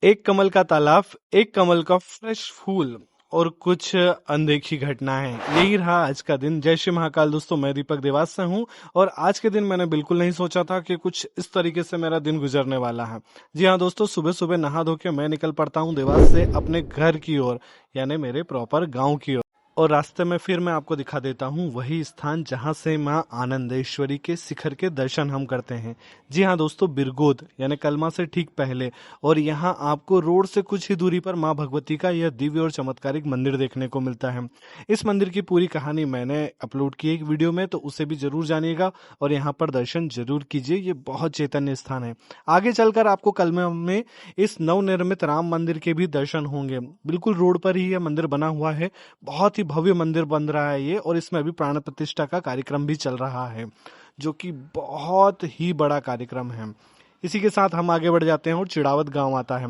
एक कमल का तालाब, एक कमल का फ्रेश फूल और कुछ अनदेखी घटनाएं। यही रहा आज का दिन। जय श्री महाकाल दोस्तों, मैं दीपक देवास से हूं और आज के दिन मैंने बिल्कुल नहीं सोचा था कि कुछ इस तरीके से मेरा दिन गुजरने वाला है। जी हाँ दोस्तों, सुबह सुबह नहा धो के मैं निकल पड़ता हूं देवास से अपने घर की ओर, यानी मेरे प्रॉपर गांव की ओर। और रास्ते में फिर मैं आपको दिखा देता हूँ वही स्थान जहाँ से माँ आनंदेश्वरी के शिखर के दर्शन हम करते हैं। जी हाँ दोस्तों, बिरगोद यानी कलमा से ठीक पहले। और यहाँ आपको रोड से कुछ ही दूरी पर माँ भगवती का यह दिव्य और चमत्कारिक मंदिर देखने को मिलता है। इस मंदिर की पूरी कहानी मैंने अपलोड की एक वीडियो में, तो उसे भी जरूर जानिएगा और यहाँ पर दर्शन जरूर कीजिए। ये बहुत चैतन्य स्थान है। आगे चलकर आपको कलमा में इस नवनिर्मित राम मंदिर के भी दर्शन होंगे। बिल्कुल रोड पर ही यह मंदिर बना हुआ है। बहुत ही भव्य मंदिर बन रहा है ये, और इसमें अभी प्राण प्रतिष्ठा का कार्यक्रम भी चल रहा है, जो कि बहुत ही बड़ा कार्यक्रम है। इसी के साथ हम आगे बढ़ जाते हैं और चिड़ावत गांव आता है।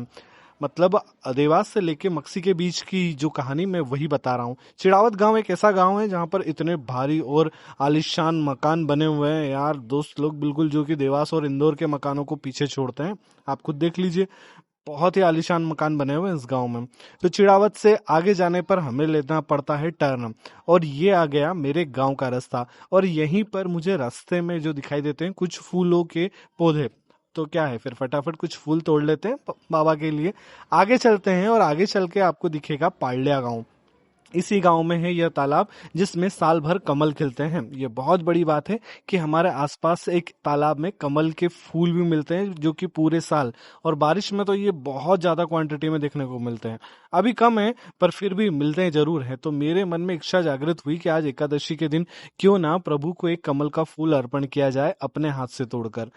मतलब देवास से लेके मक्सी के बीच की जो कहानी मैं वही बता रहा हूँ। चिड़ावत गांव एक ऐसा गांव है जहाँ पर इतने भारी और आलीशान मकान बने हुए हैं यार दोस्त लोग, बिल्कुल जो कि देवास और इंदौर के मकानों को पीछे छोड़ते हैं। आप खुद देख लीजिए, बहुत ही आलीशान मकान बने हुए हैं इस गांव में। तो चिड़ावत से आगे जाने पर हमें लेना पड़ता है टर्न, और ये आ गया मेरे गांव का रास्ता। और यहीं पर मुझे रास्ते में जो दिखाई देते हैं कुछ फूलों के पौधे। तो क्या है, फिर फटाफट कुछ फूल तोड़ लेते हैं बाबा के लिए। आगे चलते हैं और आगे चल के आपको दिखेगा पालड़िया गांव। इसी गांव में है यह तालाब जिसमें साल भर कमल खिलते हैं। ये बहुत बड़ी बात है कि हमारे आसपास एक तालाब में कमल के फूल भी मिलते हैं, जो कि पूरे साल, और बारिश में तो ये बहुत ज्यादा क्वांटिटी में देखने को मिलते हैं। अभी कम है पर फिर भी मिलते हैं जरूर है। तो मेरे मन में इच्छा जागृत हुई कि आज एकादशी के दिन क्यों ना प्रभु को एक कमल का फूल अर्पण किया जाए अपने हाथ से तोड़कर।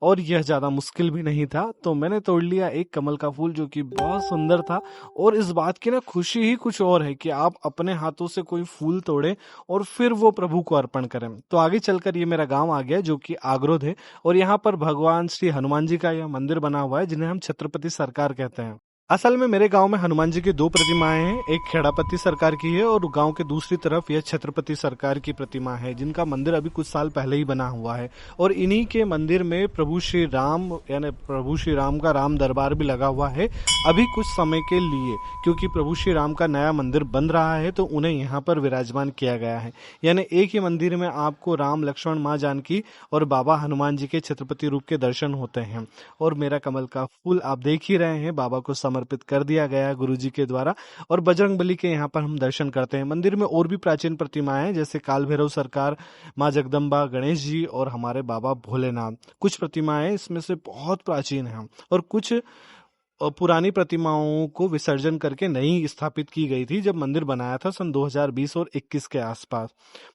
और यह ज्यादा मुश्किल भी नहीं था, तो मैंने तोड़ लिया एक कमल का फूल, जो कि बहुत सुंदर था। और इस बात की ना खुशी ही कुछ और है कि आप अपने हाथों से कोई फूल तोड़े और फिर वो प्रभु को अर्पण करें। तो आगे चलकर ये मेरा गांव आ गया, जो कि आग्रोध है, और यहाँ पर भगवान श्री हनुमान जी का यह मंदिर बना हुआ है, जिन्हें हम छत्रपति सरकार कहते हैं। असल में मेरे गांव में हनुमान जी की दो प्रतिमाएं हैं, एक खेड़ापति सरकार की है और गांव के दूसरी तरफ यह छत्रपति सरकार की प्रतिमा है, जिनका मंदिर अभी कुछ साल पहले ही बना हुआ है। और इन्हीं के मंदिर में प्रभु श्री राम यानी प्रभु श्री राम का राम दरबार भी लगा हुआ है अभी कुछ समय के लिए, क्योंकि प्रभु श्री राम का नया मंदिर बन रहा है, तो उन्हें यहाँ पर विराजमान किया गया है। यानी एक ही मंदिर में आपको राम लक्ष्मण माँ जानकी और बाबा हनुमान जी के छत्रपति रूप के दर्शन होते हैं। और मेरा कमल का फूल आप देख ही रहे हैं, बाबा को समर्पित कर दिया गया है गुरु जी के द्वारा। और बजरंगबली के यहाँ पर हम दर्शन करते हैं। मंदिर में और भी प्राचीन प्रतिमाएं हैं, जैसे काल भैरव सरकार, माँ जगदम्बा, गणेश जी और हमारे बाबा भोलेनाथ। कुछ प्रतिमाएं इसमें से बहुत प्राचीन हैं और कुछ पुरानी प्रतिमाओं को विसर्जन करके नई स्थापित की गई थी जब मंदिर बनाया था सन 2020 और 21 के आसपास।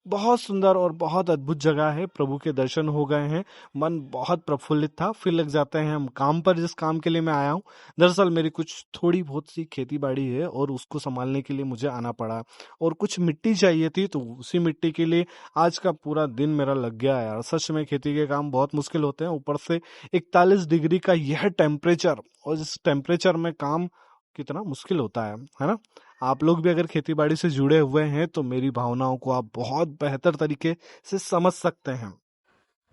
बहुत सुंदर और बहुत अद्भुत जगह है। प्रभु के दर्शन हो गए हैं, मन बहुत प्रफुल्लित था। फिर लग जाते हैं हम काम पर, जिस काम के लिए मैं आया हूँ। दरअसल मेरी कुछ थोड़ी बहुत सी खेती बाड़ी है और उसको संभालने के लिए मुझे आना पड़ा, और कुछ मिट्टी चाहिए थी, तो उसी मिट्टी के लिए आज का पूरा दिन मेरा लग गया यार। सच में खेती के काम बहुत मुश्किल होते हैं, ऊपर से 41 डिग्री का यह टेम्परेचर, और इस टेम्परेचर में काम कितना मुश्किल होता है ना। आप लोग भी अगर खेती बाड़ी से जुड़े हुए हैं तो मेरी भावनाओं को आप बहुत बेहतर तरीके से समझ सकते हैं।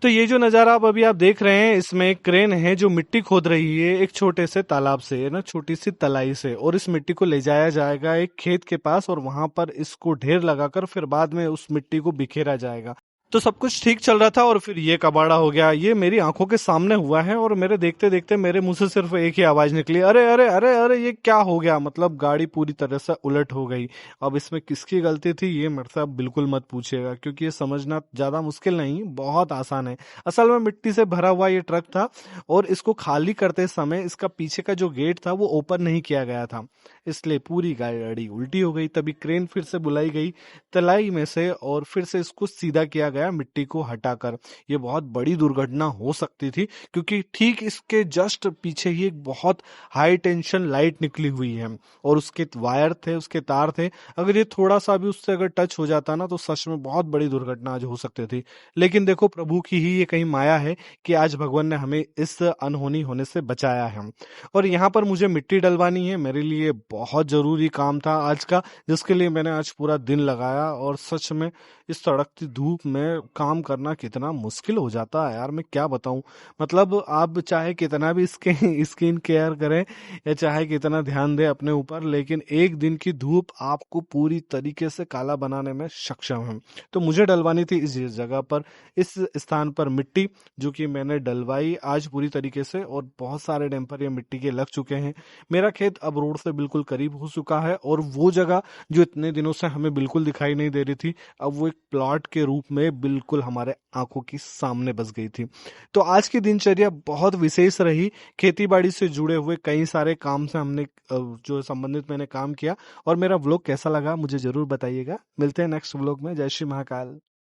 तो ये जो नज़ारा आप देख रहे हैं, इसमें एक क्रेन है जो मिट्टी खोद रही है एक छोटे से तालाब से, ना छोटी सी तलाई से, और इस मिट्टी को ले जाया जाएगा एक खेत के पास, और वहां पर इसको ढेर लगाकर फिर बाद में उस मिट्टी को बिखेरा जाएगा। तो सब कुछ ठीक चल रहा था और फिर ये कबाड़ा हो गया। ये मेरी आंखों के सामने हुआ है और मेरे देखते देखते मेरे मुंह से सिर्फ एक ही आवाज निकली, अरे अरे अरे अरे ये क्या हो गया। मतलब गाड़ी पूरी तरह से उलट हो गई। अब इसमें किसकी गलती थी ये मेरे से आप बिल्कुल मत पूछिएगा, क्योंकि ये समझना ज्यादा मुश्किल नहीं, बहुत आसान है। असल में मिट्टी से भरा हुआ ये ट्रक था और इसको खाली करते समय इसका पीछे का जो गेट था वो ओपन नहीं किया गया था, इसलिए पूरी गाड़ी उल्टी हो गई। तभी क्रेन फिर से बुलाई गई तलाई में से और फिर से इसको सीधा किया गया मिट्टी को हटाकर। ये बहुत बड़ी दुर्घटना हो सकती थी, क्योंकि ठीक इसके जस्ट पीछे ही एक बहुत हाई टेंशन लाइट निकली हुई है और उसके वायर थे, उसके तार थे। अगर ये थोड़ा सा भी उससे अगर टच हो जाता ना, तो सच में बहुत बड़ी दुर्घटना आज हो सकती थी। लेकिन देखो, प्रभु की ही ये कहीं माया है कि आज भगवान ने हमें इस अनहोनी होने से बचाया है। और यहाँ पर मुझे मिट्टी डलवानी है, मेरे लिए बहुत ज़रूरी काम था आज का, जिसके लिए मैंने आज पूरा दिन लगाया। और सच में इस सड़कती धूप में काम करना कितना मुश्किल हो जाता है यार, मैं क्या बताऊं। मतलब आप चाहे कितना भी स्किन स्किन केयर करें या चाहे कितना ध्यान दें अपने ऊपर, लेकिन एक दिन की धूप आपको पूरी तरीके से काला बनाने में सक्षम है। तो मुझे डलवानी थी इस जगह पर, इस स्थान पर मिट्टी, जो कि मैंने डलवाई आज पूरी तरीके से, और बहुत सारे डैम्पर ये मिट्टी के लग चुके हैं। मेरा खेत अब रोड से बिल्कुल करीब हो चुका है, और वो जगह जो इतने दिनों से हमें बिल्कुल दिखाई नहीं दे रही थी, अब वो एक प्लॉट के रूप में बिल्कुल हमारे आंखों की सामने बस गई थी। तो आज की दिनचर्या बहुत विशेष रही। खेती बाड़ी से जुड़े हुए कई सारे काम से हमने जो संबंधित मैंने काम किया। और मेरा व्लॉग कैसा लगा मुझे जरूर बताइएगा। मिलते हैं नेक्स्ट व्लॉग में। जय श्री महाकाल।